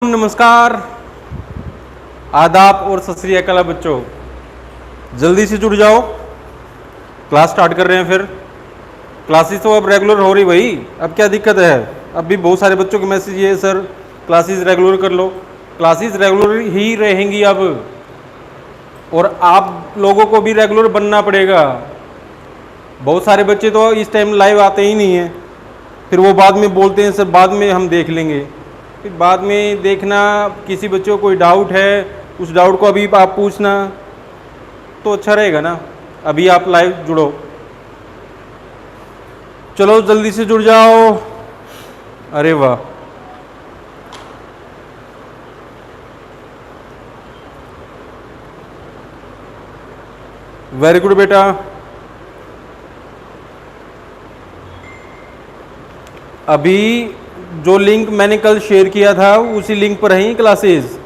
नमस्कार, आदाब और सत श्री अकाल बच्चों। जल्दी से जुड़ जाओ, क्लास स्टार्ट कर रहे हैं। फिर क्लासेस तो अब रेगुलर हो रही भाई, अब क्या दिक्कत है। अब भी बहुत सारे बच्चों के मैसेज ये सर क्लासेस रेगुलर कर लो। क्लासेस रेगुलर ही रहेंगी अब, और आप लोगों को भी रेगुलर बनना पड़ेगा। बहुत सारे बच्चे तो इस टाइम लाइव आते ही नहीं हैं, फिर वो बाद में बोलते हैं सर बाद में हम देख लेंगे। फिर बाद में देखना, किसी बच्चे को कोई डाउट है उस डाउट को अभी आप पूछना तो अच्छा रहेगा ना। अभी आप लाइव जुड़ो, चलो जल्दी से जुड़ जाओ। अरे वाह, वेरी गुड बेटा। अभी जो लिंक मैंने कल शेयर किया था उसी लिंक पर हैं क्लासेस।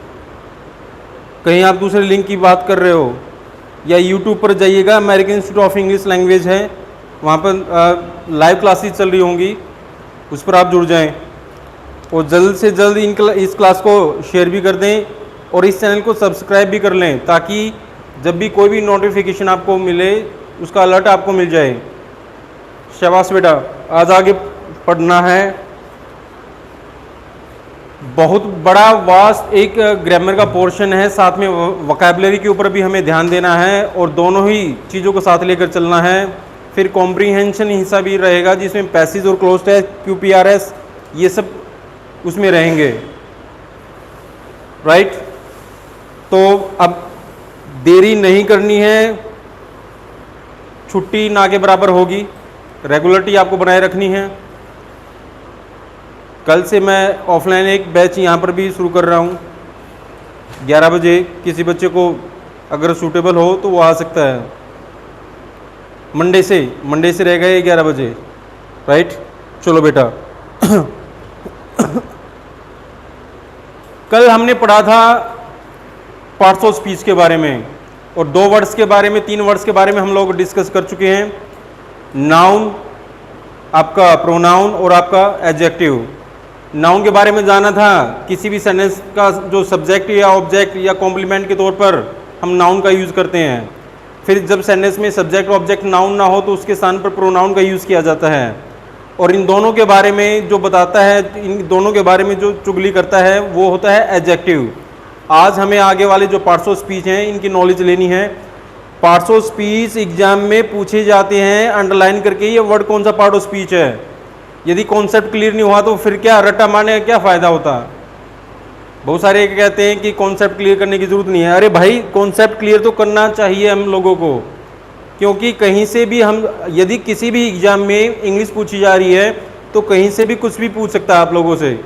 कहीं आप दूसरे लिंक की बात कर रहे हो, या यूट्यूब पर जाइएगा, American institute of English language है, वहाँ पर लाइव क्लासेस चल रही होंगी, उस पर आप जुड़ जाएं। और जल्द से जल्द इस क्लास को शेयर भी कर दें और इस चैनल को सब्सक्राइब भी कर लें, ताकि जब भी कोई भी नोटिफिकेशन आपको मिले उसका अलर्ट आपको मिल जाए। शाबाश बेटा, आज आगे पढ़ना है। बहुत बड़ा वास्ट एक ग्रामर का पोर्शन है, साथ में वोकैबुलरी के ऊपर भी हमें ध्यान देना है और दोनों ही चीज़ों को साथ लेकर चलना है। फिर कॉम्प्रीहेंशन हिस्सा भी रहेगा जिसमें पैसेज और क्लोज टेस्ट, QPRS ये सब उसमें रहेंगे, राइट। तो अब देरी नहीं करनी है, छुट्टी ना के बराबर होगी, रेगुलरिटी आपको बनाए रखनी है। कल से मैं ऑफलाइन एक बैच यहाँ पर भी शुरू कर रहा हूँ 11 बजे। किसी बच्चे को अगर सूटेबल हो तो वो आ सकता है। मंडे से रहेगा ये 11 बजे, राइट। चलो बेटा, कल हमने पढ़ा था पार्ट्स ऑफ स्पीच के बारे में, और 2 वर्ड्स के बारे में, 3 वर्ड्स के बारे में हम लोग डिस्कस कर चुके हैं। नाउन, आपका प्रोनाउन और आपका एडजेक्टिव। नाउन के बारे में जाना था, किसी भी सेंटेंस का जो सब्जेक्ट या ऑब्जेक्ट या कॉम्प्लीमेंट के तौर पर हम नाउन का यूज़ करते हैं। फिर जब सेंटेंस में सब्जेक्ट ऑब्जेक्ट नाउन ना हो तो उसके स्थान पर प्रोनाउन का यूज़ किया जाता है। और इन दोनों के बारे में जो बताता है, इन दोनों के बारे में जो चुगली करता है वो होता है एडजेक्टिव। आज हमें आगे वाले जो पार्ट्स ऑफ स्पीच हैं इनकी नॉलेज लेनी है। पार्ट्स ऑफ स्पीच एग्जाम में पूछे जाते हैं अंडरलाइन करके, ये वर्ड कौन सा पार्ट ऑफ स्पीच है। यदि कॉन्सेप्ट क्लियर नहीं हुआ तो फिर क्या रट्टा मारने का क्या फ़ायदा होता। बहुत सारे कहते हैं कि कॉन्सेप्ट क्लियर करने की ज़रूरत नहीं है। अरे भाई, कॉन्सेप्ट क्लियर तो करना चाहिए हम लोगों को, क्योंकि कहीं से भी हम, यदि किसी भी एग्ज़ाम में इंग्लिश पूछी जा रही है तो कहीं से भी कुछ भी पूछ सकता है आप लोगों से,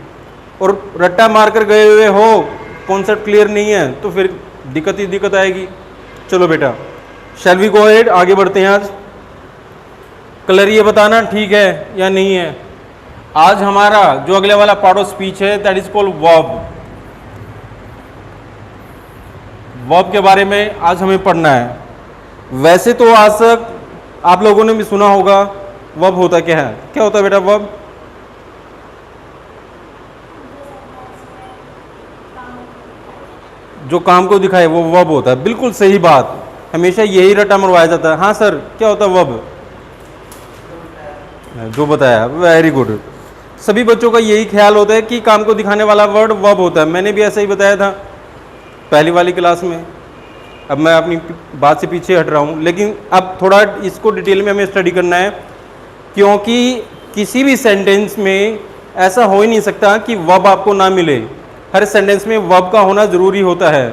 और रट्टा मार कर गए हुए हो, कॉन्सेप्ट क्लियर नहीं है तो फिर दिक्कत ही दिक्कत आएगी। चलो बेटा, शैल वी गो अहेड, आगे बढ़ते हैं। आज कलर ये बताना ठीक है या नहीं है। आज हमारा जो अगले वाला पार्ट ऑफ स्पीच है that is called verb. Verb के बारे में आज हमें पढ़ना है। वैसे तो आज तक आप लोगों ने भी सुना होगा वर्ब होता क्या है। क्या होता है बेटा वर्ब? जो काम को दिखाए वो वर्ब होता है। बिल्कुल सही बात, हमेशा यही रट्टा मरवाया जाता है। हाँ सर, क्या होता है वर्ब? जो बताया, वेरी गुड। सभी बच्चों का यही ख्याल होता है कि काम को दिखाने वाला वर्ड वर्ब होता है। मैंने भी ऐसा ही बताया था पहली वाली क्लास में। अब मैं अपनी बात से पीछे हट रहा हूँ, लेकिन अब थोड़ा इसको डिटेल में हमें स्टडी करना है, क्योंकि किसी भी सेंटेंस में ऐसा हो ही नहीं सकता कि वर्ब आपको ना मिले। हर सेंटेंस में वर्ब का होना ज़रूरी होता है।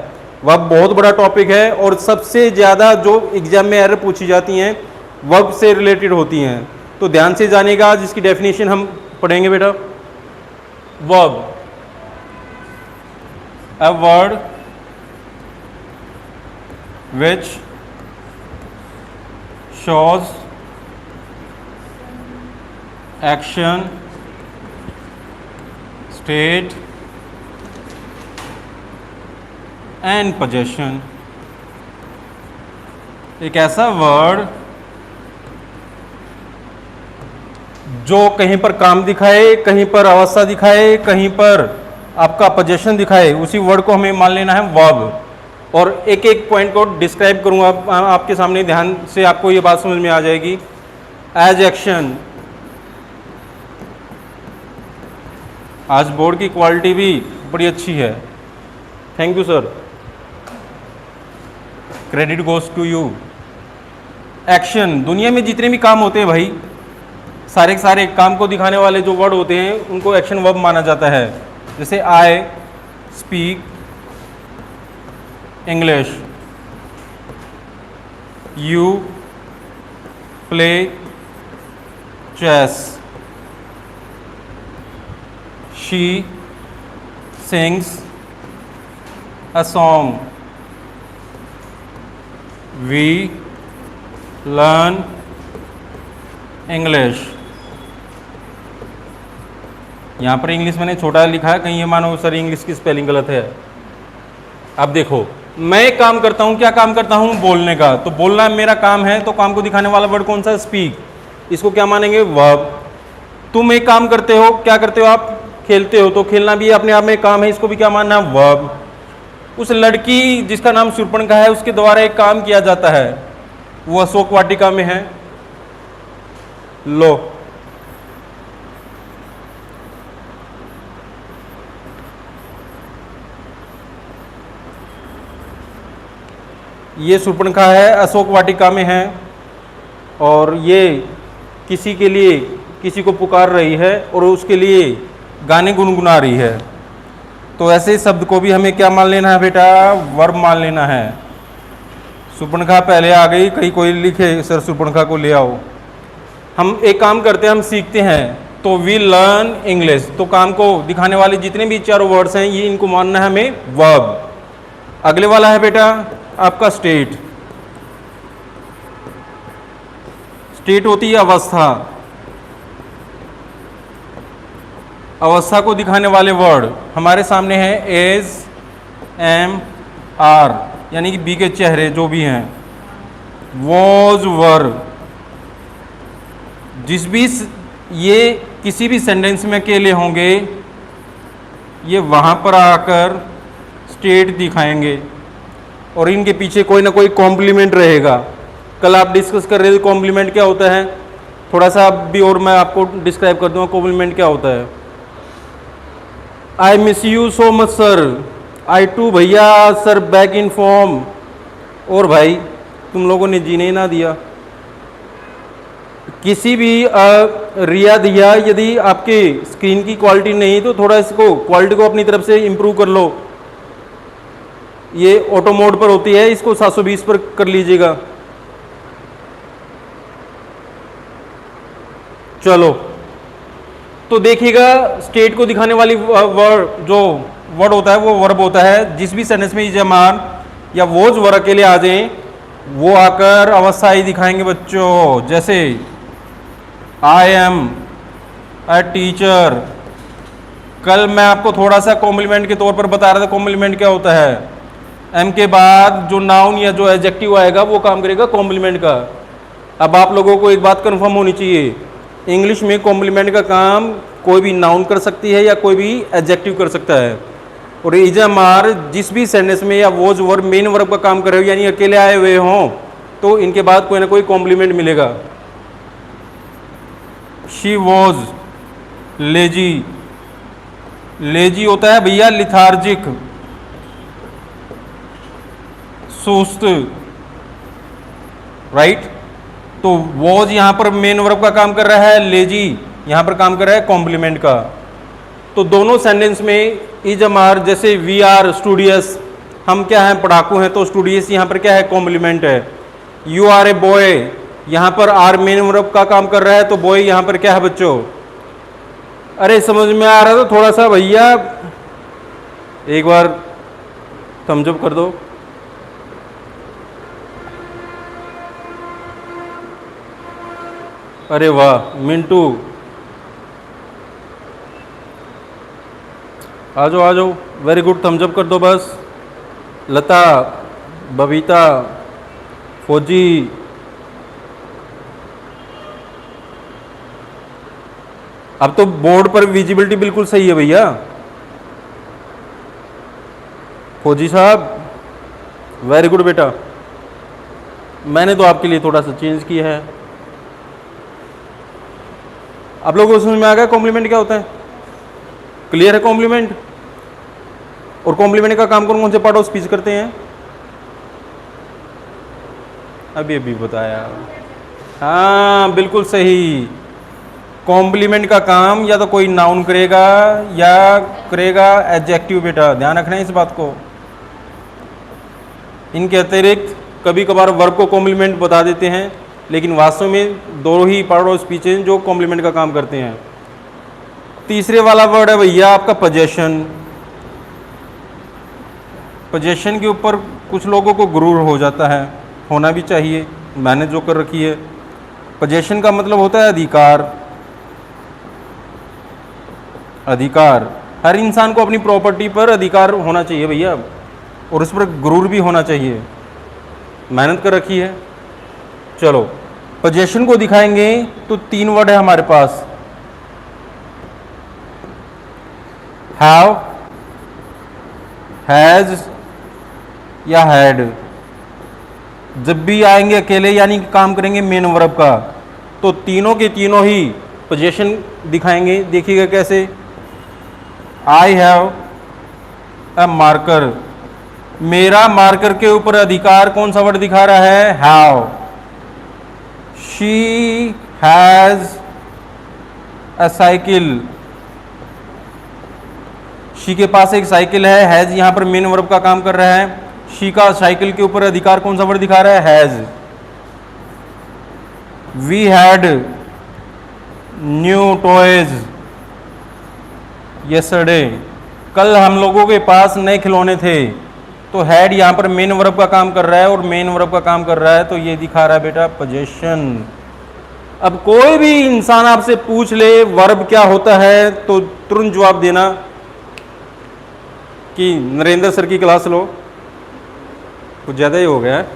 वर्ब बहुत बड़ा टॉपिक है और सबसे ज़्यादा जो एग्जाम में एरर पूछी जाती हैं वर्ब से रिलेटेड होती हैं। तो ध्यान से जानेगा, जिसकी डेफिनेशन हम पढ़ेंगे बेटा। Verb, a word which shows action, state and possession। एक ऐसा वर्ड जो कहीं पर काम दिखाए, कहीं पर अवस्था दिखाए, कहीं पर आपका पोजेशन दिखाए उसी वर्ड को हमें मान लेना है वर्ब। और एक एक पॉइंट को डिस्क्राइब करूंगा आपके सामने, ध्यान से आपको ये बात समझ में आ जाएगी। एज एक्शन, आज बोर्ड की क्वालिटी भी बड़ी अच्छी है, thank you sir, credit goes to you. Action, दुनिया में जितने भी काम होते हैं भाई, सारे के सारे काम को दिखाने वाले जो वर्ड होते हैं उनको एक्शन वर्ब माना जाता है। जैसे I speak English, you play chess, she sings a song, we learn English. यहाँ पर इंग्लिश मैंने छोटा लिखा है, कहीं ये मानो सर इंग्लिश की स्पेलिंग गलत है। अब देखो, मैं एक काम करता हूँ, क्या काम करता हूँ? बोलने का। तो बोलना मेरा काम है, तो काम को दिखाने वाला वर्ड कौन सा है? स्पीक। इसको क्या मानेंगे? वर्ब। तुम एक काम करते हो, क्या करते हो आप? खेलते हो, तो खेलना भी अपने आप में काम है, इसको भी क्या मानना है? वर्ब। उस लड़की जिसका नाम शूर्पणखा है, उसके द्वारा एक काम किया जाता है, वो अशोक वाटिका में है। लो, ये शूर्पणखा है, अशोक वाटिका में है, और ये किसी के लिए किसी को पुकार रही है और उसके लिए गाने गुनगुना रही है। तो ऐसे शब्द को भी हमें क्या मान लेना है बेटा? वर्ब मान लेना है। शूर्पणखा पहले आ गई, कहीं कोई लिखे सर शूर्पणखा को ले आओ। हम एक काम करते हैं, हम सीखते हैं, तो वी लर्न इंग्लिश। तो काम को दिखाने वाले जितने भी चारों वर्ड्स हैं, ये इनको मानना है हमें वर्ब। अगले वाला है बेटा आपका स्टेट। स्टेट होती है अवस्था। अवस्था को दिखाने वाले वर्ड हमारे सामने है एज, एम, आर, यानी कि बी के चेहरे जो भी हैं। वॉज, वर, जिस भी ये किसी भी सेंटेंस में अकेले होंगे, ये वहां पर आकर स्टेट दिखाएंगे और इनके पीछे कोई ना कोई कॉम्प्लीमेंट रहेगा। कल आप डिस्कस कर रहे थे कॉम्प्लीमेंट क्या होता है, थोड़ा सा भी और मैं आपको डिस्क्राइब कर दूंगा कॉम्प्लीमेंट क्या होता है। I miss you so much sir, I too भैया सर बैक इन फॉर्म। और भाई तुम लोगों ने जीने ही ना दिया। किसी भी रिया दिया, यदि आपके स्क्रीन की क्वालिटी नहीं तो थोड़ा इसको क्वालिटी को अपनी तरफ से इम्प्रूव कर लो। ये ऑटो मोड पर होती है, इसको 720 पर कर लीजिएगा। चलो, तो देखिएगा स्टेट को दिखाने वाली वर्ड जो वर्ड होता है वो वर्ब होता है। जिस भी सेंटेंस में ये जमान या वोज वर्ड अकेले आ जाएं, वो आकर अवस्था ही दिखाएंगे बच्चों। जैसे आई एम अ टीचर। कल मैं आपको थोड़ा सा कॉम्प्लीमेंट के तौर पर बता रहा था कॉम्प्लीमेंट क्या होता है। एम के बाद जो नाउन या जो एडजेक्टिव आएगा वो काम करेगा कॉम्प्लीमेंट का। अब आप लोगों को एक बात कंफर्म होनी चाहिए, इंग्लिश में कॉम्प्लीमेंट का काम कोई भी नाउन कर सकती है या कोई भी एडजेक्टिव कर सकता है। और इजमार जिस भी सेंटेंस में या वोज वर्ब मेन वर्ब का काम कर रहे हो, यानी अकेले आए हुए हों, तो इनके बाद कोई ना कोई कॉम्प्लीमेंट मिलेगा। She was lazy. लेजी होता है भैया लिथार्जिक, सुस्त, राइट। तो वॉज यहां पर मेन वर्ब का काम कर रहा है, लेजी यहां पर काम कर रहा है कॉम्प्लीमेंट का। तो दोनों सेंटेंस में इजमार, जैसे वी आर स्टूडियस, हम क्या हैं? पढ़ाकू हैं, तो स्टूडियस यहां पर क्या है? कॉम्प्लीमेंट है। यू आर ए बॉय, यहां पर आर मेन वर्ब का काम कर रहा है, तो बॉय यहां पर क्या है बच्चों? अरे समझ में आ रहा था थोड़ा सा भैया? एक बार थम्स अप कर दो। अरे वाह मिंटू, आ जाओ आ जाओ, वेरी गुड, थम्स अप कर दो बस। लता, बबीता, फौजी, अब तो बोर्ड पर विजिबिलिटी बिल्कुल सही है भैया। फौजी साहब, वेरी गुड बेटा। मैंने तो आपके लिए थोड़ा सा चेंज किया है। आप लोगों को समझ में आ गया कॉम्प्लीमेंट क्या होता है? क्लियर है कॉम्प्लीमेंट? और कॉम्प्लीमेंट का काम कौन कौन से पार्ट ऑफ स्पीच करते हैं? अभी अभी बताया। हाँ बिल्कुल सही। कॉम्प्लीमेंट का काम या तो कोई नाउन करेगा या करेगा एडजेक्टिव। बेटा ध्यान रखना है इस बात को। इनके अतिरिक्त कभी कभार वर्ब को कॉम्प्लीमेंट बता देते हैं, लेकिन वास्तव में दो ही पार्ट ऑफ स्पीच हैं जो कॉम्प्लीमेंट का काम करते हैं। तीसरे वाला वर्ड है भैया आपका पोजेशन। पोजेशन के ऊपर कुछ लोगों को गुरूर हो जाता है, होना भी चाहिए, मैंने जो कर रखी है। पोजेशन का मतलब होता है अधिकार। अधिकार, हर इंसान को अपनी प्रॉपर्टी पर अधिकार होना चाहिए भैया, और उस पर गुरूर भी होना चाहिए, मेहनत कर रखी है। चलो पोजेशन को दिखाएंगे तो तीन वर्ड है हमारे पास, हैव, हैज या हैड। जब भी आएंगे अकेले यानी कि काम करेंगे मेन वर्ब का, तो तीनों के तीनों ही पोजेशन दिखाएंगे। देखिएगा कैसे। आई हैव अ मार्कर, मेरा मार्कर के ऊपर अधिकार कौन सा वर्ड दिखा रहा है? Have. She has a cycle, she के पास एक साइकिल है। हैज यहां पर मेन वर्ब का काम कर रहा है। शी का साइकिल के ऊपर अधिकार कौन सा वर्ड दिखा रहा है? Has. We had new toys yesterday, कल हम लोगों के पास नए खिलौने थे। तो हैड यहां पर मेन वर्ब का काम कर रहा है और मेन वर्ब का काम कर रहा है, तो ये दिखा रहा है बेटा पोजेशन। अब कोई भी इंसान आपसे पूछ ले वर्ब क्या होता है तो तुरंत जवाब देना कि नरेंद्र सर की क्लास लो, कुछ ज़्यादा ही हो गया है।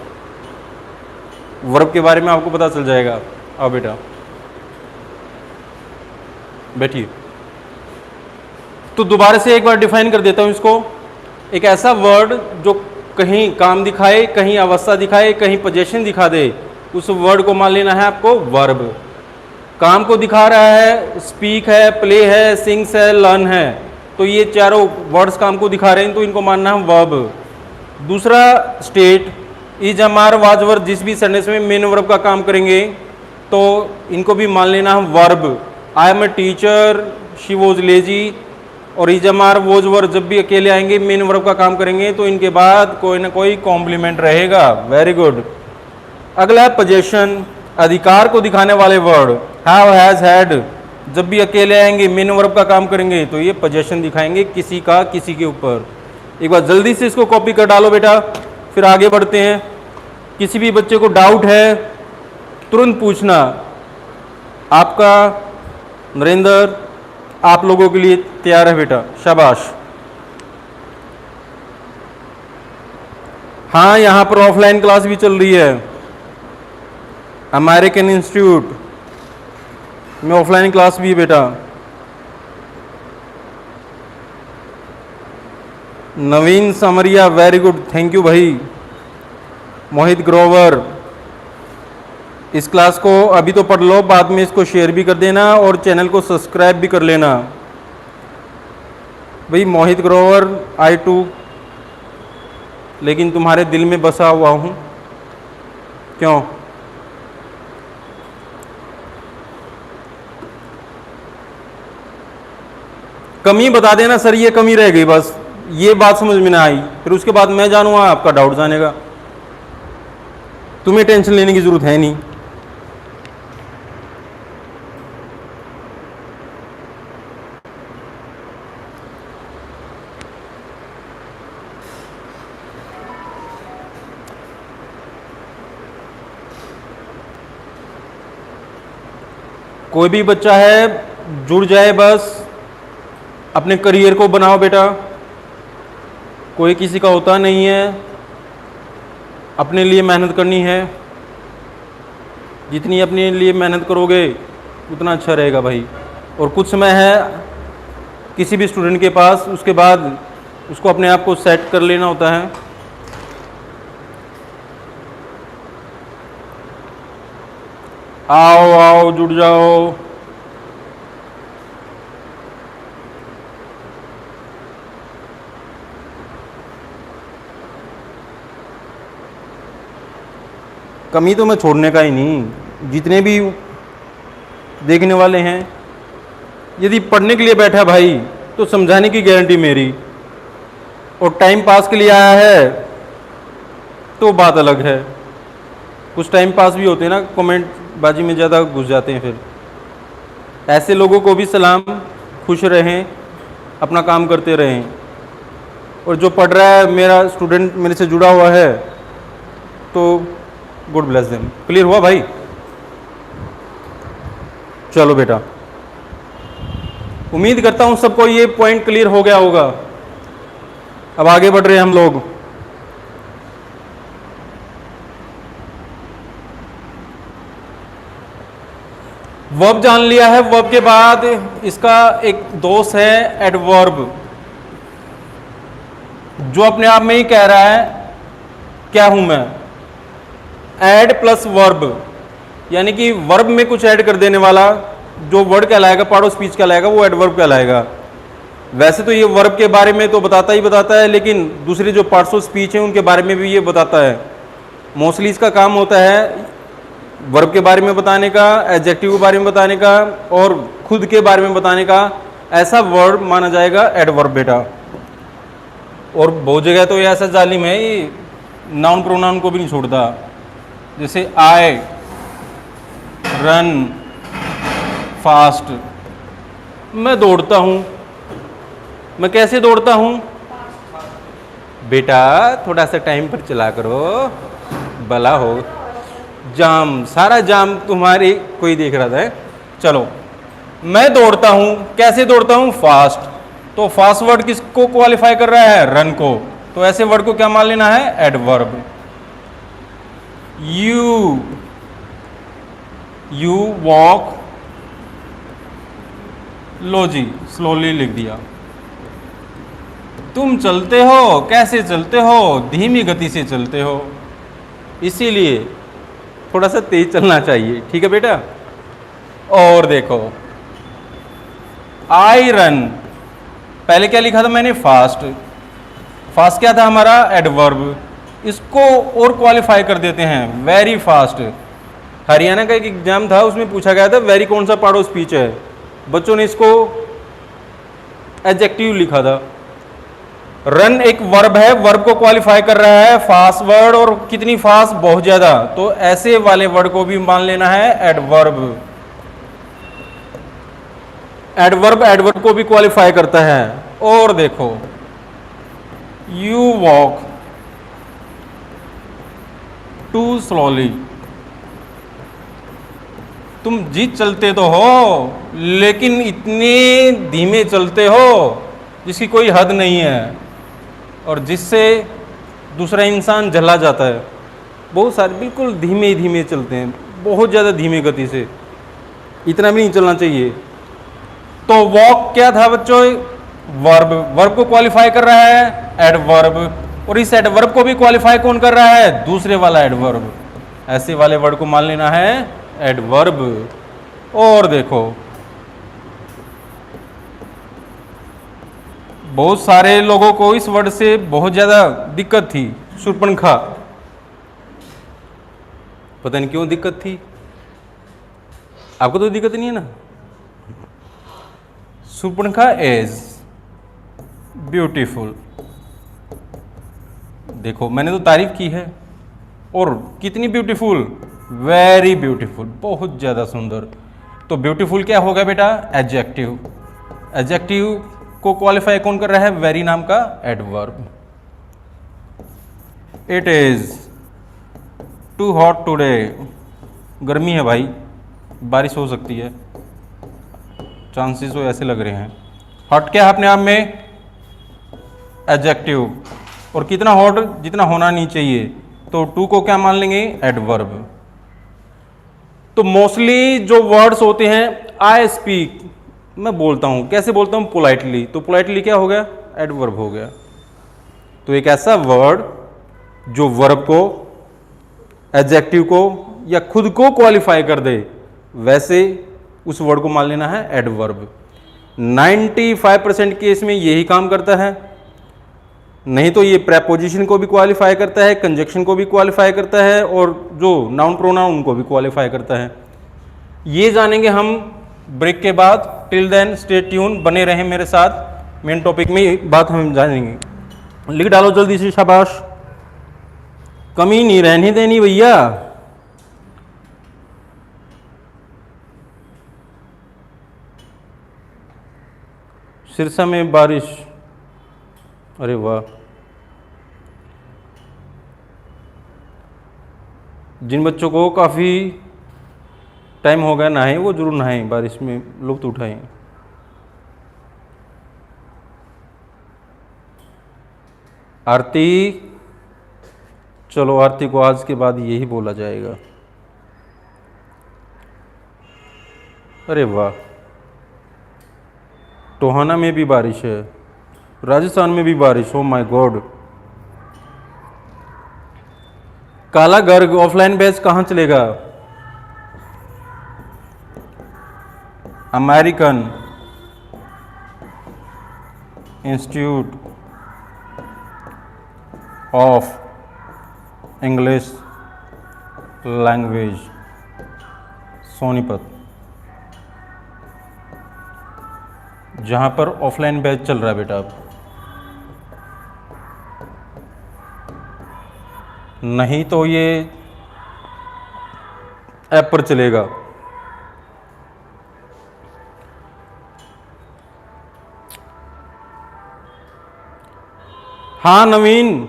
वर्ब के बारे में आपको पता चल जाएगा। आओ बेटा बैठिए। तो दोबारा से एक बार डिफाइन कर देता हूं इसको। एक ऐसा वर्ड जो कहीं काम दिखाए, कहीं अवस्था दिखाए, कहीं पोजेशन दिखा दे, उस वर्ड को मान लेना है आपको वर्ब। काम को दिखा रहा है, स्पीक है, प्ले है, सिंग्स है, लर्न है, तो ये चारों वर्ड्स काम को दिखा रहे हैं, तो इनको मानना है वर्ब। दूसरा स्टेट इज, अमार, वाज, वर, जिस भी सेंटेंस में मेन वर्ब का काम करेंगे तो इनको भी मान लेना है verb. I am a teacher, she was lazy, और इज, अमार, वॉज, वर जब भी अकेले आएंगे मेन वर्ब का काम करेंगे तो इनके बाद कोई ना कोई कॉम्प्लीमेंट रहेगा। Very good. अगला है पोजेशन, अधिकार को दिखाने वाले वर्ड। हैव, हैज, हैड जब भी अकेले आएंगे मेन वर्ब का काम करेंगे तो ये पोजेशन दिखाएंगे किसी का किसी के ऊपर। एक बार जल्दी से इसको कॉपी कर डालो बेटा, फिर आगे बढ़ते हैं। किसी भी बच्चे को डाउट है तुरंत पूछना। आपका नरेंद्र आप लोगों के लिए तैयार है बेटा, शाबाश। हाँ यहाँ पर ऑफलाइन क्लास भी चल रही है, अमेरिकन इंस्टीट्यूट में ऑफलाइन क्लास भी है बेटा। नवीन समरिया, वेरी गुड, थैंक यू भाई। मोहित ग्रोवर, इस क्लास को अभी तो पढ़ लो, बाद में इसको शेयर भी कर देना और चैनल को सब्सक्राइब भी कर लेना भाई। मोहित ग्रोवर आई टू, लेकिन तुम्हारे दिल में बसा हुआ हूँ। क्यों? कमी बता देना सर, ये कमी रह गई, बस ये बात समझ में ना आई, फिर उसके बाद मैं जानूंगा आपका डाउट जानेगा। तुम्हें टेंशन लेने की जरूरत है नहीं। कोई भी बच्चा है जुड़ जाए, बस अपने करियर को बनाओ बेटा। कोई किसी का होता नहीं है, अपने लिए मेहनत करनी है। जितनी अपने लिए मेहनत करोगे उतना अच्छा रहेगा भाई। और कुछ समय है किसी भी स्टूडेंट के पास, उसके बाद उसको अपने आप को सेट कर लेना होता है। आओ आओ जुड़ जाओ। कमी तो मैं छोड़ने का ही नहीं। जितने भी देखने वाले हैं, यदि पढ़ने के लिए बैठा भाई तो समझाने की गारंटी मेरी, और टाइम पास के लिए आया है तो बात अलग है। कुछ टाइम पास भी होते हैं ना, कमेंट बाजी में ज़्यादा घुस जाते हैं। फिर ऐसे लोगों को भी सलाम, खुश रहें, अपना काम करते रहें। और जो पढ़ रहा है, मेरा स्टूडेंट मेरे से जुड़ा हुआ है, तो गुड ब्लेस देम। क्लियर हुआ भाई? चलो बेटा, उम्मीद करता हूं सबको ये पॉइंट क्लियर हो गया होगा। अब आगे बढ़ रहे हैं हम लोग। वर्ब जान लिया है। वर्ब के बाद इसका एक दोस्त है एडवर्ब, जो अपने आप में ही कह रहा है क्या हूं मैं। एड प्लस वर्ब, यानी कि वर्ब में कुछ ऐड कर देने वाला जो वर्ड कहलाएगा, पार्ट ऑफ स्पीच कहलाएगा, वो एडवर्ब कहलाएगा। वैसे तो ये वर्ब के बारे में तो बताता ही बताता है, लेकिन दूसरे जो पार्ट्स ऑफ स्पीच हैं उनके बारे में भी ये बताता है। मोस्टली इसका काम होता है वर्ब के बारे में बताने का, एडजेक्टिव के बारे में बताने का, और खुद के बारे में बताने का। ऐसा वर्ड माना जाएगा एडवर्ब बेटा। और बहुत जगह तो ये ऐसा जालिम है, ये नाउन प्रोनाउन को भी नहीं छोड़ता। जैसे आई रन फास्ट, मैं दौड़ता हूं। मैं कैसे दौड़ता हूं बेटा? थोड़ा सा टाइम पर चला करो, भला हो। जाम, सारा जाम तुम्हारी कोई देख रहा था। चलो, मैं दौड़ता हूं। कैसे दौड़ता हूं? फास्ट। तो फास्ट वर्ड किसको क्वालिफाई कर रहा है? रन को। तो ऐसे वर्ड को क्या मान लेना है? एडवर्ब। यू वॉक, लो जी स्लोली लिख दिया। तुम चलते हो। कैसे चलते हो? धीमी गति से चलते हो, इसीलिए थोड़ा सा तेज चलना चाहिए। ठीक है बेटा? और देखो, आई रन, पहले क्या लिखा था मैंने? फास्ट। फास्ट क्या था हमारा? एडवर्ब। इसको और क्वालिफाई कर देते हैं, वेरी फास्ट। हरियाणा का एक एग्जाम था, उसमें पूछा गया था वेरी कौन सा पार्ट ऑफ स्पीच है। बच्चों ने इसको एडजेक्टिव लिखा था। रन एक वर्ब है, वर्ब को क्वालिफाई कर रहा है, फास्ट वर्ड। और कितनी फास्ट? बहुत ज्यादा। तो ऐसे वाले वर्ड को भी मान लेना है एडवर्ब। एडवर्ब एडवर्ब को भी क्वालिफाई करता है। और देखो, यू वॉक टू स्लोली, तुम जीत चलते तो हो, लेकिन इतने धीमे चलते हो जिसकी कोई हद नहीं है, और जिससे दूसरा इंसान जला जाता है। बहुत सारे बिल्कुल धीमे धीमे चलते हैं, बहुत ज़्यादा धीमे गति से, इतना भी नहीं चलना चाहिए। तो वॉक क्या था बच्चों? वर्ब। वर्ब को क्वालिफाई कर रहा है एडवर्ब, और इस एडवर्ब को भी क्वालिफाई कौन कर रहा है? दूसरे वाला एडवर्ब। ऐसे वाले वर्ड को मान लेना है एडवर्ब। और देखो, बहुत सारे लोगों को इस वर्ड से बहुत ज्यादा दिक्कत थी। शूर्पणखा, पता नहीं क्यों दिक्कत थी। आपको तो दिक्कत नहीं है ना? Shurpanakha is beautiful. देखो, मैंने तो तारीफ की है, और कितनी ब्यूटीफुल? वेरी ब्यूटीफुल, बहुत ज्यादा सुंदर। तो ब्यूटीफुल क्या होगा बेटा? एडजेक्टिव। एडजेक्टिव को क्वालिफाई कौन कर रहा है? वेरी नाम का adverb. It is too hot today, गर्मी है भाई, बारिश हो सकती है, चांसेस तो ऐसे लग रहे हैं। हॉट क्या है अपने आप में? एडजेक्टिव। और कितना हॉट? जितना होना नहीं चाहिए। तो टू को क्या मान लेंगे? एडवर्ब। तो मोस्टली जो वर्ड्स होते हैं, आई स्पीक, मैं बोलता हूं। कैसे बोलता हूं? पोलाइटली। तो पोलाइटली क्या हो गया? एडवर्ब हो गया। तो एक ऐसा वर्ड जो वर्ब को, एडजेक्टिव को या खुद को क्वालिफाई कर दे, वैसे उस वर्ड को मान लेना है एडवर्ब। 95% केस में यही काम करता है। नहीं तो ये प्रेपोजिशन को भी क्वालिफाई करता है, कंजक्शन को भी क्वालिफाई करता है, और जो नाउन प्रोनाउन उनको भी क्वालिफाई करता है। ये जानेंगे हम ब्रेक के बाद। टिल देन स्टे ट्यून, बने रहें मेरे साथ। मेन टॉपिक में बात हम जानेंगे। लिख डालो जल्दी से, शाबाश, कमी नहीं रहने देनी भैया। सिरसा में बारिश, अरे वाह। जिन बच्चों को काफ़ी टाइम हो गया नहाए, वो जरूर नहाएं, बारिश में लुत्फ उठाएं। आरती, चलो आरती को आज के बाद यही बोला जाएगा। अरे वाह, टोहाना में भी बारिश है, राजस्थान में भी बारिश, ओ माय गॉड। काला गर्ग ऑफलाइन बैच कहाँ चलेगा? American institute of English language, Sonipat, जहाँ पर ऑफलाइन बैच चल रहा है बेटा। अब नहीं तो ये ऐप पर चलेगा। हाँ नवीन,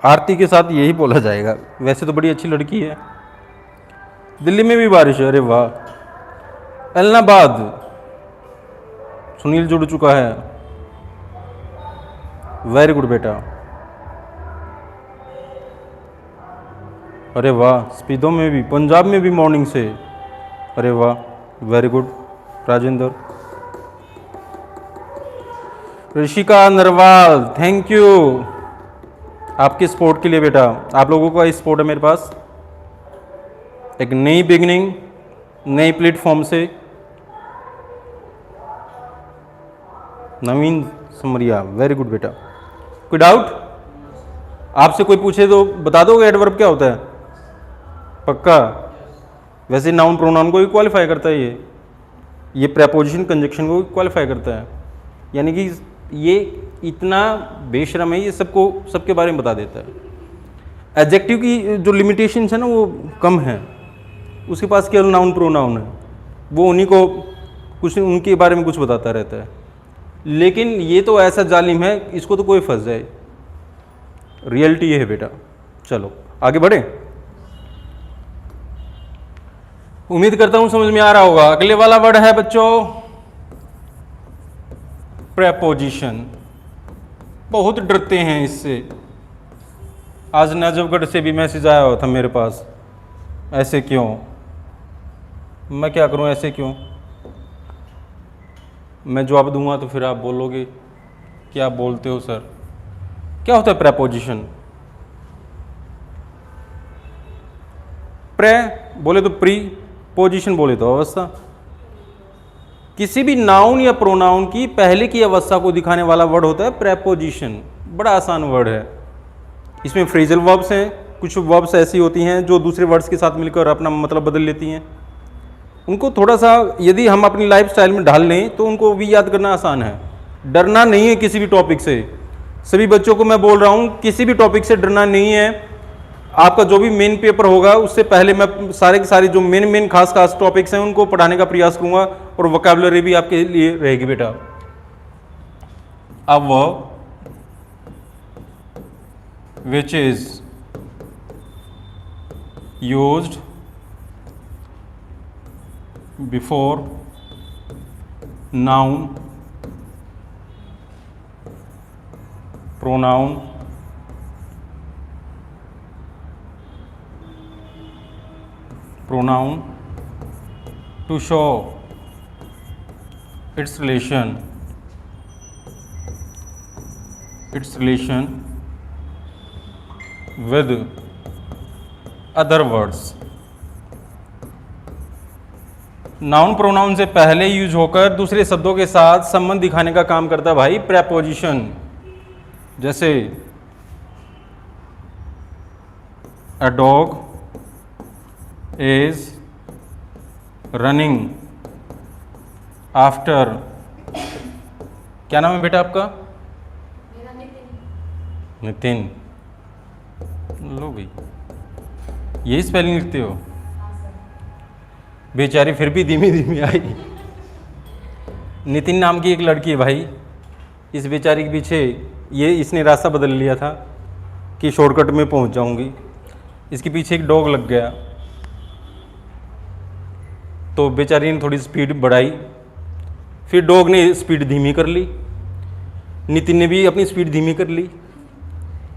आरती के साथ यही बोला जाएगा। वैसे तो बड़ी अच्छी लड़की है। दिल्ली में भी बारिश है, अरे वाह। इलाहाबाद, सुनील जुड़ चुका है, वेरी गुड बेटा। अरे वाह, स्पीडो में भी, पंजाब में भी मॉर्निंग से, अरे वाह, very good Rajendra. Rishika Narwal, thank you आपके सपोर्ट के लिए बेटा। आप लोगों का सपोर्ट है मेरे पास, एक नई बिगनिंग, नई प्लेटफॉर्म से। नवीन समरिया, वेरी गुड बेटा। कोई डाउट? आपसे कोई पूछे तो बता दोगे एडवर्ब क्या होता है? पक्का? वैसे नाउन प्रोनाउन को भी क्वालिफाई करता है ये प्रेपोजिशन कंजक्शन को भी क्वालिफाई करता है। यानी कि ये इतना बेशरम है, ये सबके बारे में बता देता है। एडजेक्टिव की जो लिमिटेशंस है ना वो कम है, उसके पास केवल नाउन प्रोनाउन है, वो उन्हीं को कुछ उनके बारे में कुछ बताता रहता है। लेकिन ये तो ऐसा जालिम है, इसको तो कोई फंस जाए। रियलिटी ये है बेटा। चलो आगे बढ़े। उम्मीद करता हूं समझ में आ रहा होगा। अगले वाला वर्ड है बच्चों प्रेपोजिशन। बहुत डरते हैं इससे। आज नजफगढ़ से भी मैसेज आया हुआ था मेरे पास, ऐसे क्यों? मैं क्या करूं, ऐसे क्यों? मैं जवाब दूंगा तो फिर आप बोलोगे कि आप बोलते हो सर। क्या होता है प्रेपोजिशन? प्रे बोले तो प्री, पोजीशन बोले तो अवस्था। किसी भी नाउन या प्रोनाउन की पहले की अवस्था को दिखाने वाला वर्ड होता है प्रेपोजिशन। बड़ा आसान वर्ड है। इसमें फ्रेजल वर्ब्स हैं, कुछ वर्ब्स ऐसी होती हैं जो दूसरे वर्ड्स के साथ मिलकर अपना मतलब बदल लेती हैं। उनको थोड़ा सा यदि हम अपनी लाइफ स्टाइल में ढाल लें तो उनको भी याद करना आसान है। डरना नहीं है किसी भी टॉपिक से। सभी बच्चों को मैं बोल रहा हूँ, किसी भी टॉपिक से डरना नहीं है। आपका जो भी मेन पेपर होगा उससे पहले मैं सारे के सारे जो मेन खास टॉपिक्स हैं उनको पढ़ाने का प्रयास करूंगा, और वोकैबुलरी भी आपके लिए रहेगी बेटा। अब verb which is used before noun, pronoun, to show its relation it's relation with other words. Noun pronoun से पहले यूज होकर दूसरे शब्दों के साथ संबंध दिखाने का काम करता है भाई प्रेपोजिशन। जैसे a dog is running after, क्या नाम है बेटा आपका? मेरा नितिन। नितिन। लो भाई, यही स्पेलिंग लिखते हो? बेचारी फिर भी धीमी धीमी आई। नितिन नाम की एक लड़की है भाई, इस बेचारी के पीछे ये इसने रास्ता बदल लिया था कि शॉर्टकट में पहुंच जाऊंगी। इसके पीछे एक डॉग लग गया, तो बेचारी ने थोड़ी स्पीड बढ़ाई, फिर डॉग ने स्पीड धीमी कर ली, नितिन ने भी अपनी स्पीड धीमी कर ली।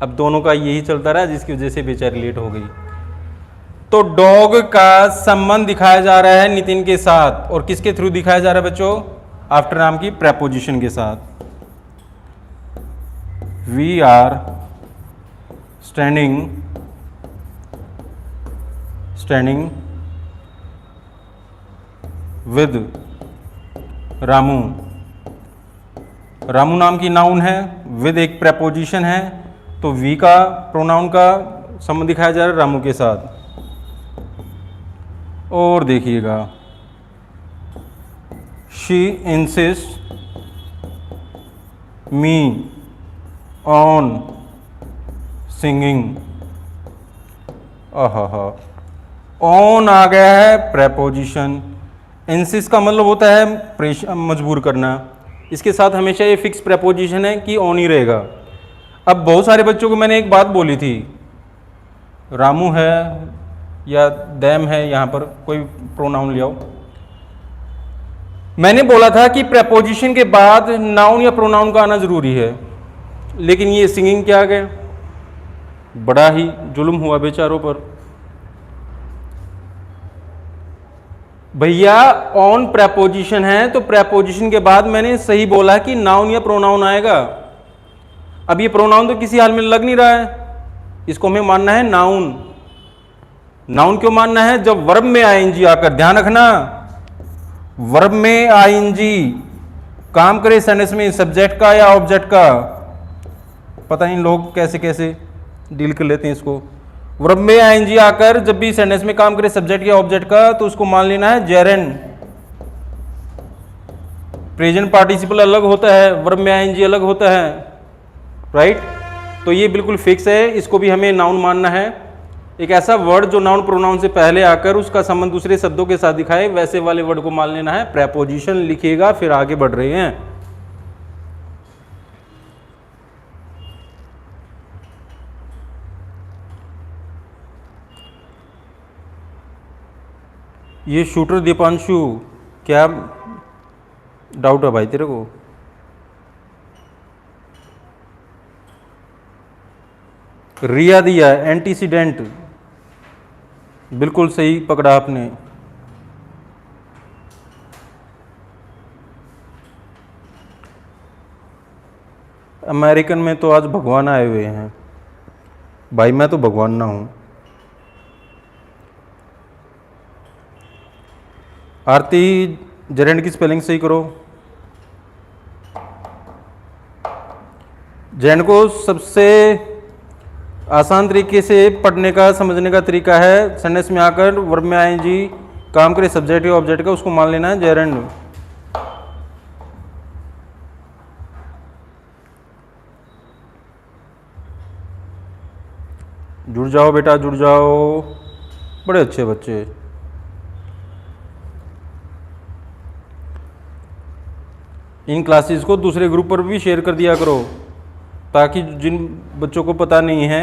अब दोनों का यही चलता रहा, जिसकी वजह से बेचारी लेट हो गई। तो डॉग का संबंध दिखाया जा रहा है नितिन के साथ, और किसके थ्रू दिखाया जा रहा है बच्चों? आफ्टर नाम की प्रेपोजिशन के साथ। We are standing with Ramu. Ramu नाम की नाउन है, विद एक प्रेपोजिशन है, तो वी का प्रोनाउन का संबंध दिखाया जा रहा है रामू के साथ। और देखिएगा, she insist me on singing. On आ गया है प्रेपोजिशन। इंसिस्ट का मतलब होता है मजबूर करना, इसके साथ हमेशा ये फिक्स प्रेपोजिशन है कि ऑन ही रहेगा। अब बहुत सारे बच्चों को मैंने एक बात बोली थी, रामू है या दैम है, यहाँ पर कोई प्रोनाउन ले आओ। मैंने बोला था कि प्रेपोजिशन के बाद नाउन या प्रोनाउन का आना जरूरी है, लेकिन ये सिंगिंग क्या आ गया, बड़ा ही जुल्म हुआ बेचारों पर। भैया ऑन प्रेपोजिशन है, तो प्रेपोजिशन के बाद मैंने सही बोला कि नाउन या प्रोनाउन आएगा। अब ये प्रोनाउन तो किसी हाल में लग नहीं रहा है, इसको हमें मानना है नाउन। नाउन क्यों मानना है? जब वर्ब में आईएनजी आकर, ध्यान रखना, वर्ब में आईएनजी काम करे सेंटेंस में सब्जेक्ट का या ऑब्जेक्ट का, पता नहीं लोग कैसे कैसे डील कर लेते हैं इसको। वर्ब में आईएनजी आकर जब भी सेंटेंस में काम करे सब्जेक्ट या ऑब्जेक्ट का, तो उसको मान लेना है जेरेंड। प्रेजेंट पार्टिसिपल अलग होता है, वर्ब में आईएनजी अलग होता है, राइट? तो ये बिल्कुल फिक्स है, इसको भी हमें नाउन मानना है। एक ऐसा वर्ड जो नाउन प्रोनाउन से पहले आकर उसका संबंध दूसरे शब्दों के साथ दिखाए, वैसे वाले वर्ड को मान लेना है प्रेपोजिशन। लिखिएगा, फिर आगे बढ़ रहे हैं। ये शूटर दीपांशु, क्या डाउट है भाई तेरे को? रिया दिया एंटीसीडेंट, बिल्कुल सही पकड़ा आपने। अमेरिकन में तो आज भगवान आए हुए हैं भाई, मैं तो भगवान ना हूं। आरती, जेरेंड की स्पेलिंग सही करो। जेरेंड को सबसे आसान तरीके से पढ़ने का, समझने का तरीका है, सेंटेंस में आकर वर्ब में आईएनजी काम करे सब्जेक्ट या ऑब्जेक्ट का, उसको मान लेना है जेरेंड। जुड़ जाओ बेटा, जुड़ जाओ, बड़े अच्छे बच्चे। इन क्लासेस को दूसरे ग्रुप पर भी शेयर कर दिया करो, ताकि जिन बच्चों को पता नहीं है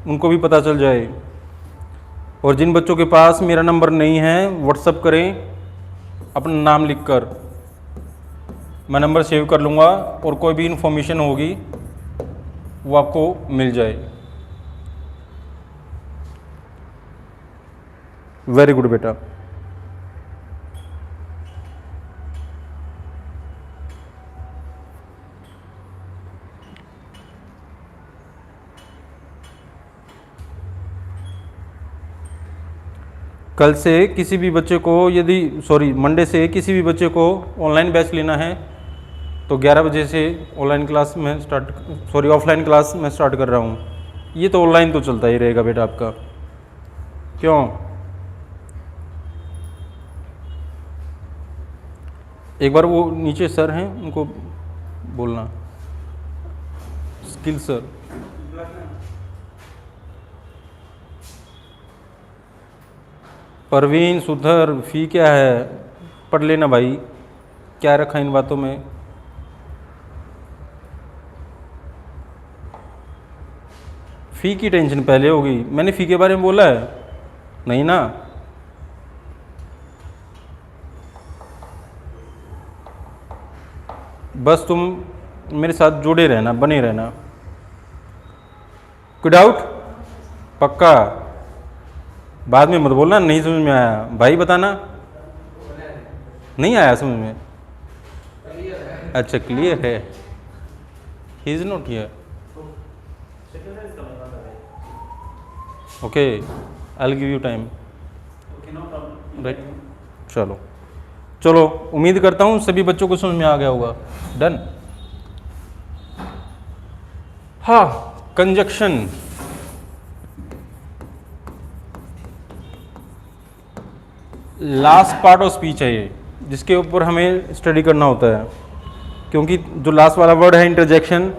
उनको भी पता चल जाए। और जिन बच्चों के पास मेरा नंबर नहीं है, व्हाट्सएप करें अपना नाम लिखकर, मैं नंबर सेव कर लूँगा, और कोई भी इन्फॉर्मेशन होगी वो आपको मिल जाए। वेरी गुड बेटा। कल से किसी भी बच्चे को मंडे से किसी भी बच्चे को ऑनलाइन बैच लेना है तो 11 बजे से ऑफलाइन क्लास में स्टार्ट कर रहा हूँ। ये तो ऑनलाइन तो चलता ही रहेगा बेटा आपका। क्यों? एक बार वो नीचे सर हैं उनको बोलना, स्किल सर। परवीन, सुधर, फी क्या है? पढ़ लेना भाई, क्या रखा इन बातों में। फ़ी की टेंशन पहले होगी। मैंने फ़ी के बारे में बोला है? नहीं ना। बस तुम मेरे साथ जुड़े रहना, बने रहना। कोई डाउट? पक्का? बाद में मत बोलना नहीं समझ में आया। भाई बताना, नहीं आया समझ में? अच्छा क्लियर है। He is not here. Okay, I will give you time. Right, चलो उम्मीद करता हूँ सभी बच्चों को समझ में आ गया होगा। डन। हाँ, conjunction. Last part of speech है ये, जिसके ऊपर हमें स्टडी करना होता है, क्योंकि जो लास्ट वाला वर्ड है इंटरजेक्शन,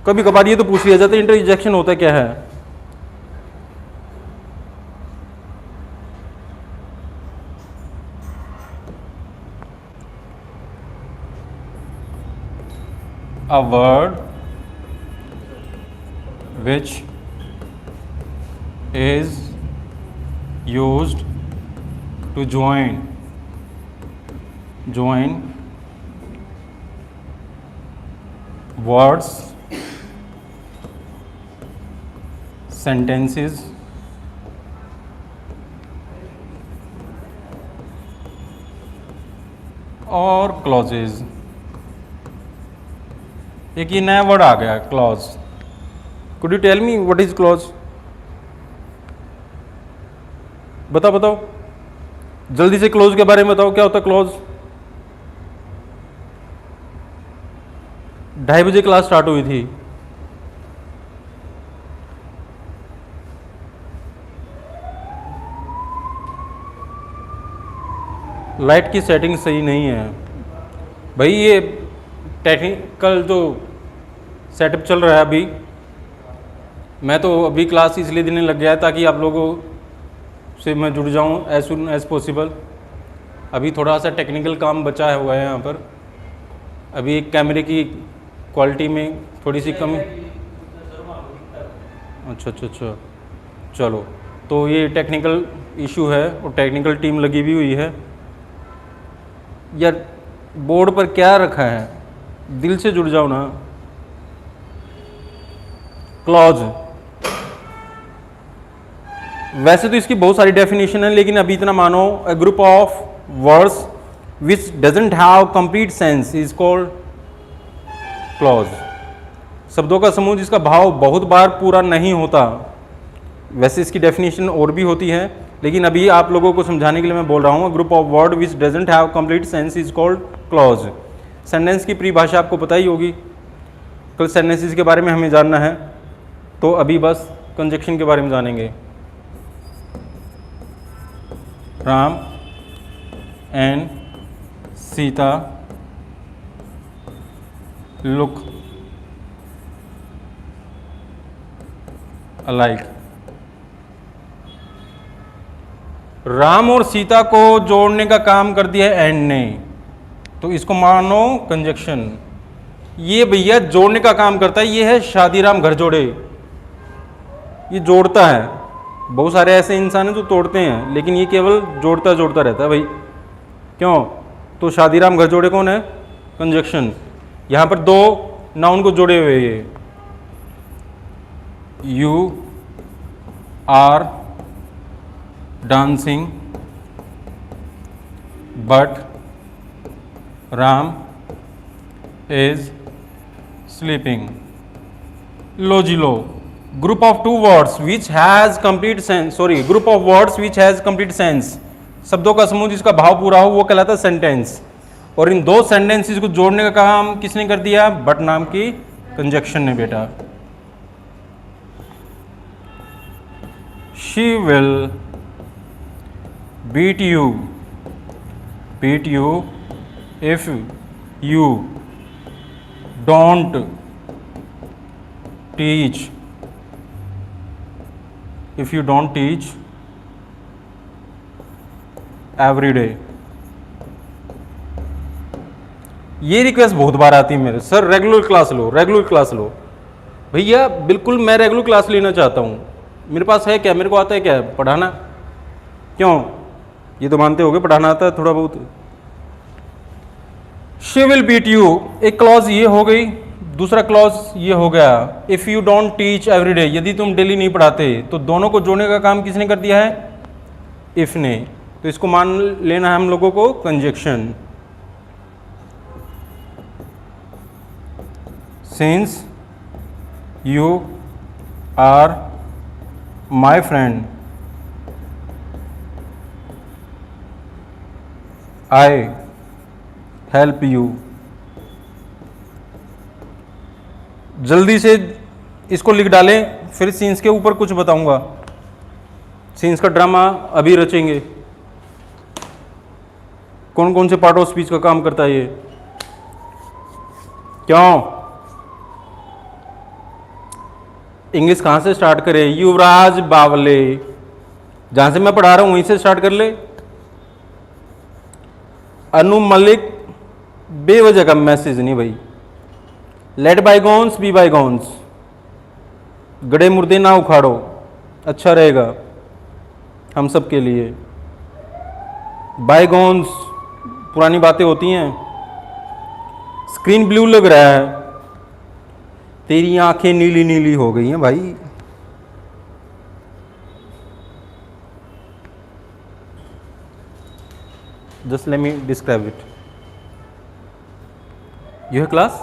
कभी कभार ये तो पूछ लिया जाता है इंटरजेक्शन होता क्या है। A word which is used to join words, sentences, और clauses। एक ये नया वर्ड आ गया, clause. Could you tell me what is clause? बताओ जल्दी से, क्लोज के बारे में बताओ, क्या होता है क्लॉज? 2:30 बजे क्लास स्टार्ट हुई थी। लाइट की सेटिंग सही नहीं है भाई। ये टेक्निकल जो सेटअप चल रहा है अभी, मैं तो अभी क्लास इसलिए देने लग गया है ताकि आप लोगों से मैं जुड़ जाऊं एज सुन एज पॉसिबल। अभी थोड़ा सा टेक्निकल काम बचा हुआ है यहाँ पर। अभी एक कैमरे की क्वालिटी में थोड़ी सी कमी। अच्छा, चलो, तो ये टेक्निकल इशू है और टेक्निकल टीम लगी भी हुई है। यार बोर्ड पर क्या रखा है, दिल से जुड़ जाओ ना। क्लॉज, वैसे तो इसकी बहुत सारी डेफिनेशन है, लेकिन अभी इतना मानो, a group of words which doesn't have complete sense is called clause. शब्दों का समूह जिसका भाव बहुत बार पूरा नहीं होता। वैसे इसकी डेफिनेशन और भी होती है, लेकिन अभी आप लोगों को समझाने के लिए मैं बोल रहा हूँ, group of word which doesn't have complete sense is called clause. Sentence की परिभाषा आपको पता ही होगी, कल सेंटेंसेस के बारे में हमें जानना है, तो अभी बस कंजक्शन के बारे में जानेंगे। Ram and Sita look alike. Ram और सीता को जोड़ने का काम कर दिया है एंड ने, तो इसको मानो कंजक्शन। ये भैया जोड़ने का काम करता है, ये है शादीराम घर जोड़े, ये जोड़ता है। बहुत सारे ऐसे इंसान हैं जो तोड़ते हैं, लेकिन ये केवल जोड़ता रहता है भाई। क्यों? तो शादीराम घर जोड़े कौन है? कंजक्शन। यहाँ पर दो नाउन को जोड़े हुए ये, you are dancing but Ram is sleeping. लो जी लो, group of two words which has complete sense, sorry, group of words which has complete sense, शब्दों का समूह जिसका भाव पूरा हो वो कहलाता है सेंटेंस। और इन दो सेंटेंसेस को जोड़ने का काम किसने कर दिया? बट नाम की कंजक्शन ने बेटा। She will beat you if you don't teach every day। ये रिक्वेस्ट बहुत बार आती है मेरे, सर रेगुलर क्लास लो, रेगुलर क्लास लो। भैया बिल्कुल मैं रेगुलर क्लास लेना चाहता हूँ, मेरे पास है क्या, मेरे को आता है क्या पढ़ाना? क्यों? ये तो मानते होगे पढ़ाना आता है थोड़ा बहुत। शी विल बीट यू, एक क्लॉज ये हो गई, दूसरा क्लॉज ये हो गया if you don't teach everyday, यदि तुम डेली नहीं पढ़ाते। तो दोनों को जोड़ने का काम किसने कर दिया है? इफ ने। तो इसको मान लेना है हम लोगों को conjunction. Since you are my friend I help you. जल्दी से इसको लिख डालें, फिर सीन्स के ऊपर कुछ बताऊंगा। सीन्स का ड्रामा अभी रचेंगे, कौन कौन से पार्ट ऑफ स्पीच का काम करता है ये। क्यों? इंग्लिश कहाँ से स्टार्ट करें? युवराज बावले, जहाँ से मैं पढ़ा रहा हूँ वहीं से स्टार्ट कर ले। अनु मलिक, बेवजह का मैसेज नहीं भाई। लेट बाईगॉन्स बी बाईगॉन्स, गड़े मुर्दे ना उखाड़ो, अच्छा रहेगा हम सब के लिए। बाईगॉन्स पुरानी बातें होती हैं। स्क्रीन ब्लू लग रहा है, तेरी आंखें नीली नीली हो गई हैं भाई। Just let me describe it. You have class?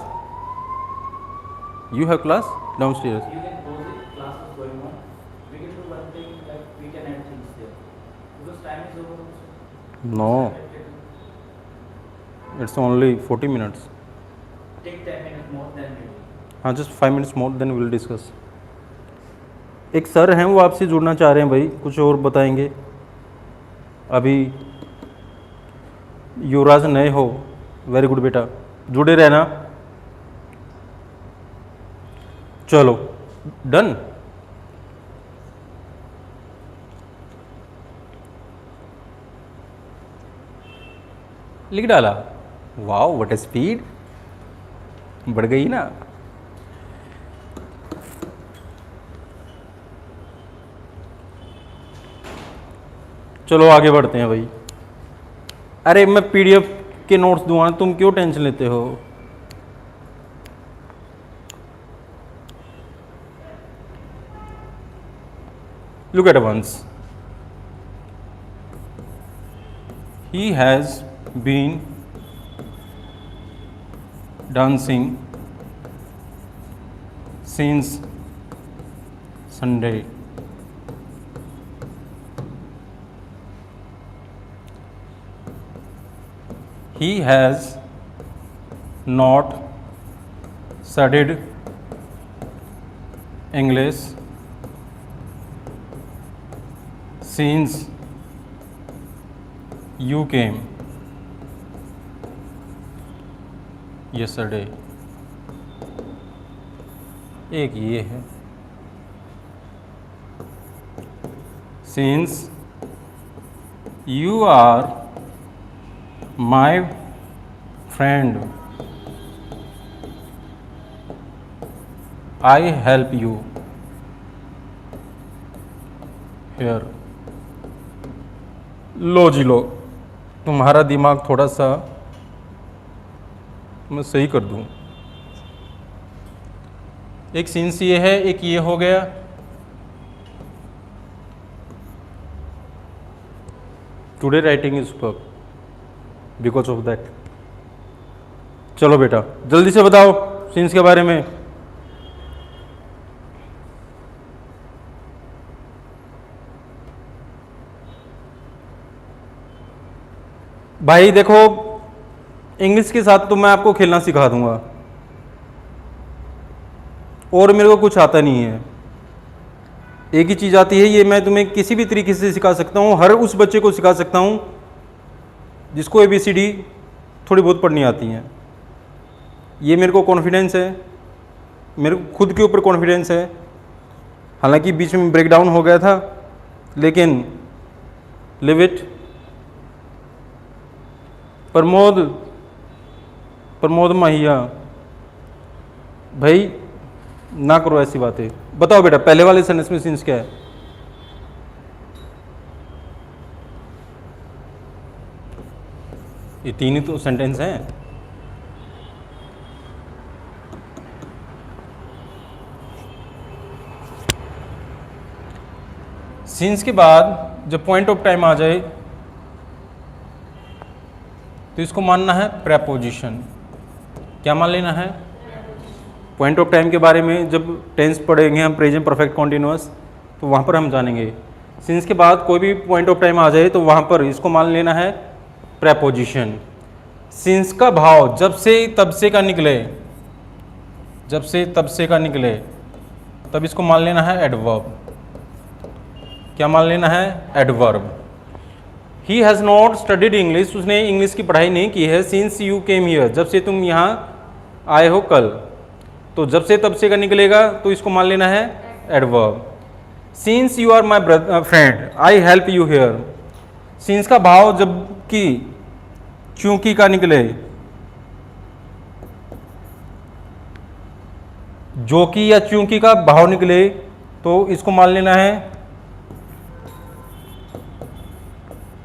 You have class downstairs? You can pause it, class is going on. We can do one thing, like we can add things there. Because time is over also. No, it's only 40 minutes. Take 10 minutes more than maybe. हाँ, just 5 minutes more, then we'll discuss. एक sir हैं वो आपसे जुड़ना चाह रहे हैं भाई, कुछ और बताएंगे। अभी युवराज नए हो, वेरी गुड बेटा, जुड़े रहना। चलो डन। लिख डाला, वाओ व्हाट स्पीड, बढ़ गई ना। चलो आगे बढ़ते हैं भाई। अरे मैं पीडीएफ के नोट्स दूंगा, तुम क्यों टेंशन लेते हो? Look at once, he has been dancing since Sunday. He has not studied English since you came yesterday। एक ये है, since you are my friend I help you here। लो जी लो, तुम्हारा दिमाग थोड़ा सा मैं सही कर दूं। एक सीन्स ये है, एक ये हो गया। Today writing is superb because of that. चलो बेटा जल्दी से बताओ सीन्स के बारे में। भाई देखो, इंग्लिश के साथ तो मैं आपको खेलना सिखा दूंगा, और मेरे को कुछ आता नहीं है। एक ही चीज़ आती है, ये मैं तुम्हें किसी भी तरीके से सिखा सकता हूँ, हर उस बच्चे को सिखा सकता हूँ जिसको ABCD थोड़ी बहुत पढ़नी आती हैं। ये मेरे को कॉन्फिडेंस है, मेरे को खुद के ऊपर कॉन्फिडेंस है। हालांकि बीच में ब्रेकडाउन हो गया था, लेकिन लिव इट। प्रमोद माहिया, भाई ना करो ऐसी बातें। बताओ बेटा, पहले वाले सेंटेंस में सिंस क्या है? ये 3 ही तो सेंटेंस हैं। सिंस के बाद जब पॉइंट ऑफ टाइम आ जाए तो इसको मानना है प्रेपोजिशन। क्या मान लेना है? पॉइंट ऑफ टाइम के बारे में जब टेंस पढ़ेंगे हम, प्रेजेंट परफेक्ट कॉन्टिन्यूअस, तो वहाँ पर हम जानेंगे। सिंस के बाद कोई भी पॉइंट ऑफ टाइम आ जाए तो वहाँ पर इसको मान लेना है प्रेपोजिशन। सिंस का भाव जब से तब से का निकले, जब से तब से का निकले, तब इसको मान लेना है एडवर्ब। क्या मान लेना है? Adverb. He has not studied English, उसने इंग्लिश की पढ़ाई नहीं की है। सिंस यू केम हियर, जब से तुम यहाँ आए हो कल, तो जब से तब से का निकलेगा तो इसको मान लेना है adverb. Since you are my friend I help you here, since का भाव जब कि चूंकि का निकले, जो कि या चूंकि का भाव निकले, तो इसको मान लेना है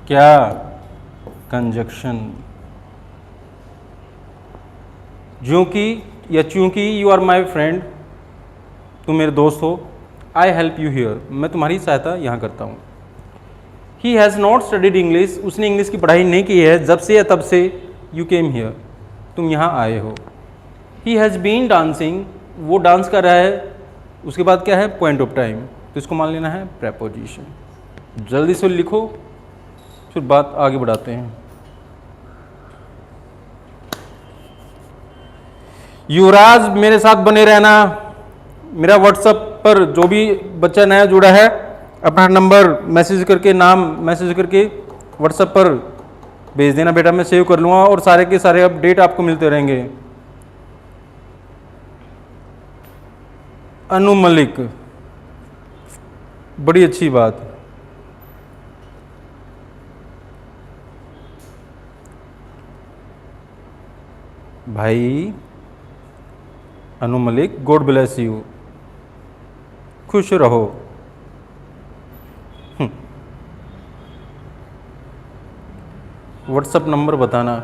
क्या? कंजक्शन। जो कि या चूंकि यू आर माई फ्रेंड, तुम मेरे दोस्त हो, आई हेल्प यू हियर, मैं तुम्हारी सहायता यहाँ करता हूँ। He has not studied English, उसने इंग्लिश की पढ़ाई नहीं की है जब से या तब से यू केम हियर, तुम यहाँ आए हो। ही हैज़ बीन डांसिंग, वो डांस कर रहा है, उसके बाद क्या है? पॉइंट ऑफ टाइम, तो इसको मान लेना है प्रेपोजिशन। जल्दी से लिखो, फिर बात आगे बढ़ाते हैं। युवराज, मेरे साथ बने रहना। मेरा व्हाट्सएप पर जो भी बच्चा नया जुड़ा है, अपना नंबर मैसेज करके, नाम मैसेज करके व्हाट्सएप पर भेज देना बेटा, मैं सेव कर लूँगा और सारे के सारे अपडेट आपको मिलते रहेंगे। अनु मलिक, बड़ी अच्छी बात। भाई Anu Malik, God bless you, खुश रहो। व्हाट्सएप नंबर बताना।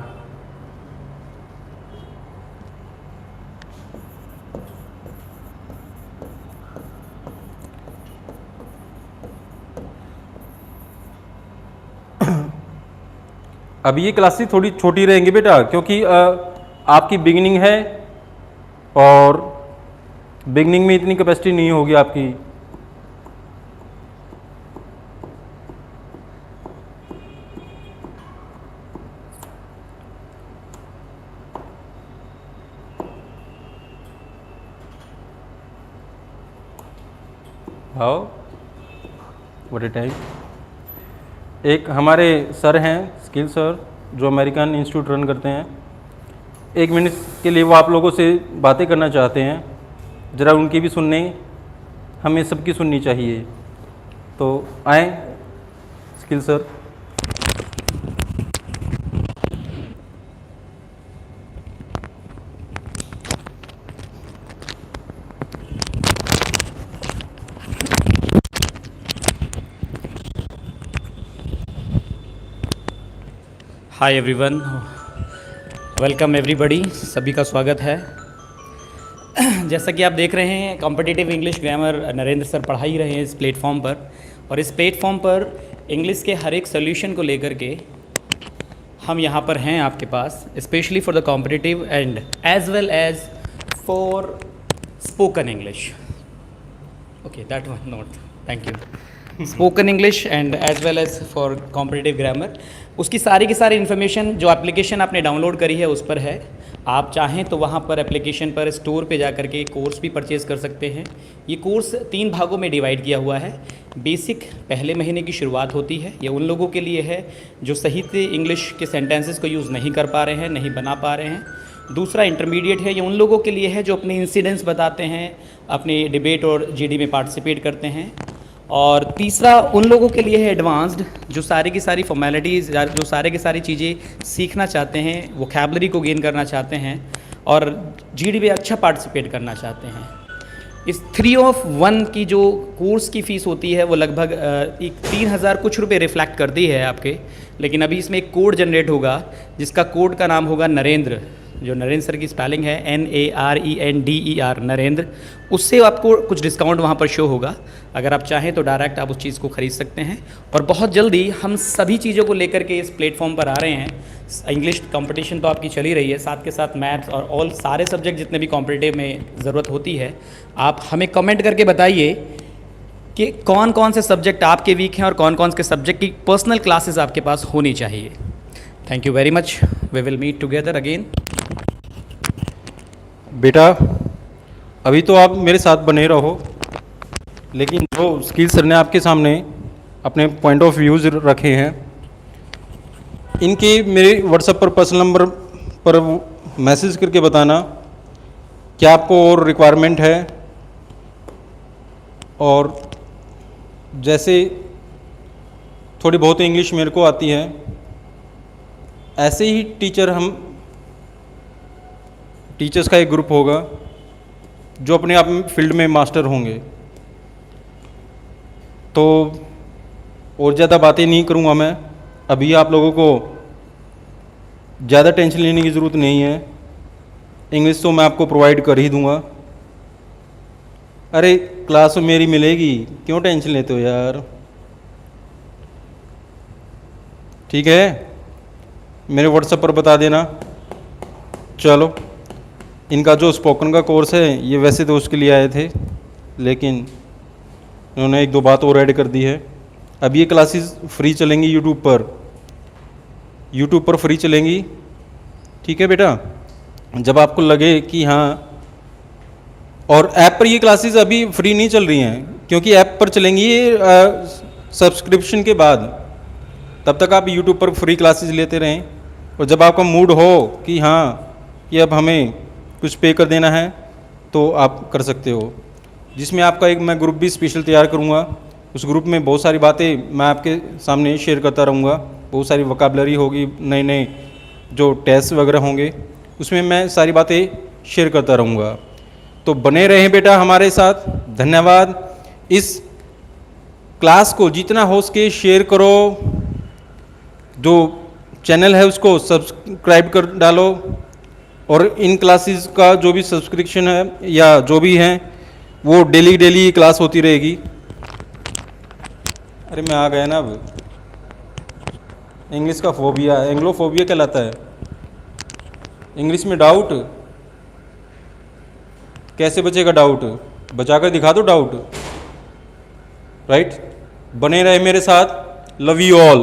अब ये क्लासेस थोड़ी छोटी रहेंगी बेटा, क्योंकि आपकी बिगिनिंग है और बिगिनिंग में इतनी कैपेसिटी नहीं होगी आपकी। How what A time. एक हमारे सर हैं, स्किल सर, जो अमेरिकन इंस्टीट्यूट रन करते हैं। 1 मिनट के लिए वो आप लोगों से बातें करना चाहते हैं, ज़रा उनकी भी सुनने, हमें सबकी सुननी चाहिए। तो आए skill sir. Hi everyone, welcome everybody, सभी का स्वागत है। जैसा कि आप देख रहे हैं, competitive English grammar Narendra sir पढ़ा ही रहे हैं इस प्लेटफॉर्म पर, और इस प्लेटफॉर्म पर इंग्लिश के हर एक सोल्यूशन को लेकर के हम यहाँ पर हैं आपके पास, specially for the competitive and as well as for spoken English. Okay, that one note, thank you. Spoken English and as well as for competitive grammar. उसकी सारी की सारी इन्फॉर्मेशन जो एप्लीकेशन आपने डाउनलोड करी है उस पर है। आप चाहें तो वहाँ पर एप्लीकेशन पर स्टोर पे जा कर के कोर्स भी परचेज़ कर सकते हैं। ये कोर्स 3 भागों में डिवाइड किया हुआ है। बेसिक पहले महीने की शुरुआत होती है, ये उन लोगों के लिए है जो सही से इंग्लिश के सेंटेंसेस को यूज़ नहीं कर पा रहे हैं, नहीं बना पा रहे हैं। दूसरा इंटरमीडिएट है, ये उन लोगों के लिए है जो अपने इंसिडेंट्स बताते हैं, अपने डिबेट और जीडी में पार्टिसिपेट करते हैं। और तीसरा उन लोगों के लिए है एडवांस्ड, जो सारी की सारी फॉर्मेलिटीज़, जो सारे की सारी चीज़ें सीखना चाहते हैं, वोकैबलरी को गेन करना चाहते हैं और जीडी में अच्छा पार्टिसिपेट करना चाहते हैं। इस 3-of-1 की जो कोर्स की फ़ीस होती है वो लगभग 3000 कुछ रुपए रिफ्लेक्ट करती है आपके। लेकिन अभी इसमें एक कोड जनरेट होगा जिसका कोड का नाम होगा नरेंद्र, जो नरेंद्र सर की स्पेलिंग है NARENDER, नरेंद्र। उससे आपको कुछ डिस्काउंट वहाँ पर शो होगा। अगर आप चाहें तो डायरेक्ट आप उस चीज़ को ख़रीद सकते हैं। और बहुत जल्दी हम सभी चीज़ों को लेकर के इस प्लेटफॉर्म पर आ रहे हैं। इंग्लिश कंपटीशन तो आपकी चल ही रही है, साथ के साथ मैथ्स और ऑल सारे सब्जेक्ट जितने भी कॉम्पिटिटिव में ज़रूरत होती है। आप हमें कमेंट करके बताइए कि कौन कौन से सब्जेक्ट आपके वीक हैं और कौन कौन से सब्जेक्ट की पर्सनल क्लासेस आपके पास होनी चाहिए। Thank you very much. We will meet together again. बेटा अभी तो आप मेरे साथ बने रहो, लेकिन जो स्किल सर ने आपके सामने अपने पॉइंट ऑफ व्यूज़ रखे हैं, इनके मेरे व्हाट्सएप पर पर्सनल नंबर पर मैसेज करके बताना क्या आपको और रिक्वायरमेंट है। और जैसे थोड़ी बहुत इंग्लिश मेरे को आती है, ऐसे ही टीचर्स का एक ग्रुप होगा जो अपने आप में फील्ड में मास्टर होंगे। तो और ज़्यादा बातें नहीं करूँगा मैं। अभी आप लोगों को ज़्यादा टेंशन लेने की ज़रूरत नहीं है, इंग्लिश तो मैं आपको प्रोवाइड कर ही दूँगा। अरे क्लास मेरी मिलेगी, क्यों टेंशन लेते हो यार। ठीक है, मेरे व्हाट्सएप पर बता देना। चलो, इनका जो स्पोकन का कोर्स है ये वैसे तो उसके लिए आए थे, लेकिन इन्होंने 1-2 बात और ऐड कर दी है। अब ये क्लासेस फ्री चलेंगी यूट्यूब पर फ्री चलेंगी। ठीक है बेटा, जब आपको लगे कि हाँ। और ऐप पर ये क्लासेस अभी फ्री नहीं चल रही हैं, क्योंकि ऐप पर चलेंगी ये सब्सक्रिप्शन के बाद। तब तक आप यूट्यूब पर फ्री क्लासेस लेते रहें, और जब आपका मूड हो कि हाँ कि अब हमें कुछ पे कर देना है तो आप कर सकते हो। जिसमें आपका एक मैं ग्रुप भी स्पेशल तैयार करूँगा। उस ग्रुप में बहुत सारी बातें मैं आपके सामने शेयर करता रहूँगा। बहुत सारी वोकैबुलरी होगी, नए नए जो टेस्ट वगैरह होंगे उसमें मैं सारी बातें शेयर करता रहूँगा। तो बने रहें बेटा हमारे साथ। धन्यवाद। इस क्लास को जितना हो सके शेयर करो, जो चैनल है उसको सब्सक्राइब कर डालो, और इन क्लासेस का जो भी सब्सक्रिप्शन है या जो भी है वो डेली क्लास होती रहेगी। अरे मैं आ गया ना। अब इंग्लिश का फोबिया, एंग्लोफोबिया कहलाता है। इंग्लिश में डाउट कैसे बचेगा? डाउट बचाकर दिखा दो डाउट। राइट, बने रहे मेरे साथ। Love you all.